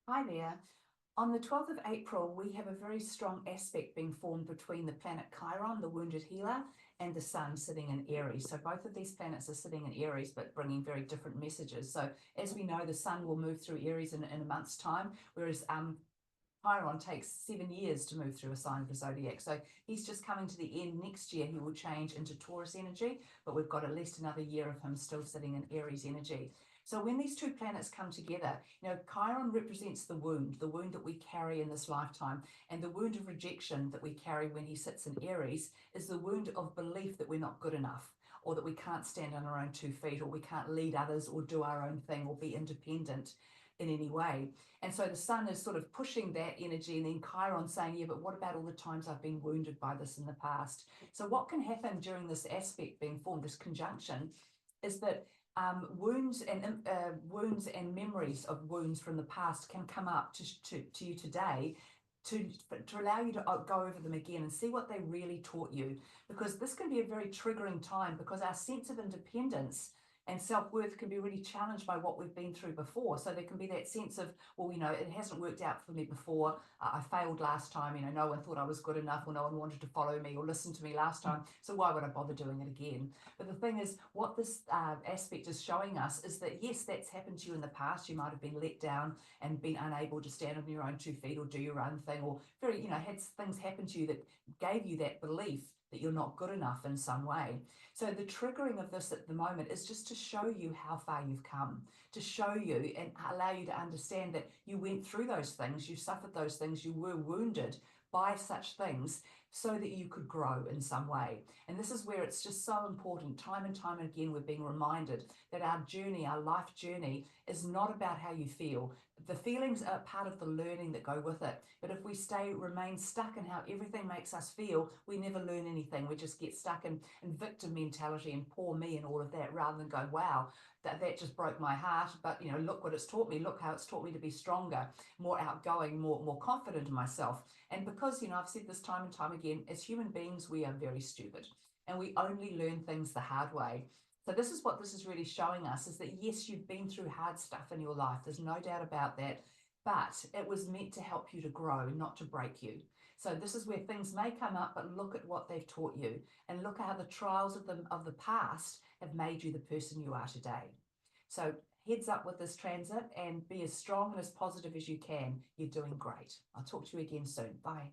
Hi there. On the 12th of April, we have a very strong aspect being formed between the planet Chiron, the wounded healer, and the sun sitting in Aries. So both of these planets are sitting in Aries, but bringing very different messages. So as we know, the sun will move through Aries in a month's time, whereas Chiron takes 7 years to move through a sign of the zodiac. So he's just coming to the end. Next year, he will change into Taurus energy, but we've got at least another year of him still sitting in Aries energy. So when these two planets come together, Chiron represents the wound that we carry in this lifetime. And the wound of rejection that we carry when he sits in Aries is the wound of belief that we're not good enough, or that we can't stand on our own 2 feet, or we can't lead others or do our own thing or be independent in any way. And so the sun is sort of pushing that energy, and then Chiron saying, yeah, but what about all the times I've been wounded by this in the past? So what can happen during this aspect being formed, this conjunction, is that wounds and memories of wounds from the past can come up to you today to allow you to go over them again and see what they really taught you, because this can be a very triggering time, because our sense of independence and self-worth can be really challenged by what we've been through before. So there can be that sense of, well, it hasn't worked out for me before. I failed last time. No one thought I was good enough, or no one wanted to follow me or listen to me last time. So why would I bother doing it again? But the thing is, what this aspect is showing us is that, yes, that's happened to you in the past. You might have been let down and been unable to stand on your own 2 feet or do your own thing, or had things happen to you that gave you that belief that you're not good enough in some way. So the triggering of this at the moment is just to show you how far you've come, to show you and allow you to understand that you went through those things, you suffered those things, you were wounded by such things, so that you could grow in some way. And this is where it's just so important. Time and time again, we're being reminded that our journey, our life journey, is not about how you feel. The feelings are part of the learning that go with it. But if we remain stuck in how everything makes us feel, we never learn anything. We just get stuck in victim mentality and poor me and all of that, rather than go, wow, that just broke my heart. But look what it's taught me. Look how it's taught me to be stronger, more outgoing, more confident in myself. And because I've said this time and time again, as human beings, we are very stupid, and we only learn things the hard way. So this is what this is really showing us, is that yes, you've been through hard stuff in your life. There's no doubt about that. But it was meant to help you to grow, not to break you. So this is where things may come up, but look at what they've taught you, and look at how the trials of the past have made you the person you are today. So heads up with this transit, and be as strong and as positive as you can. You're doing great. I'll talk to you again soon. Bye.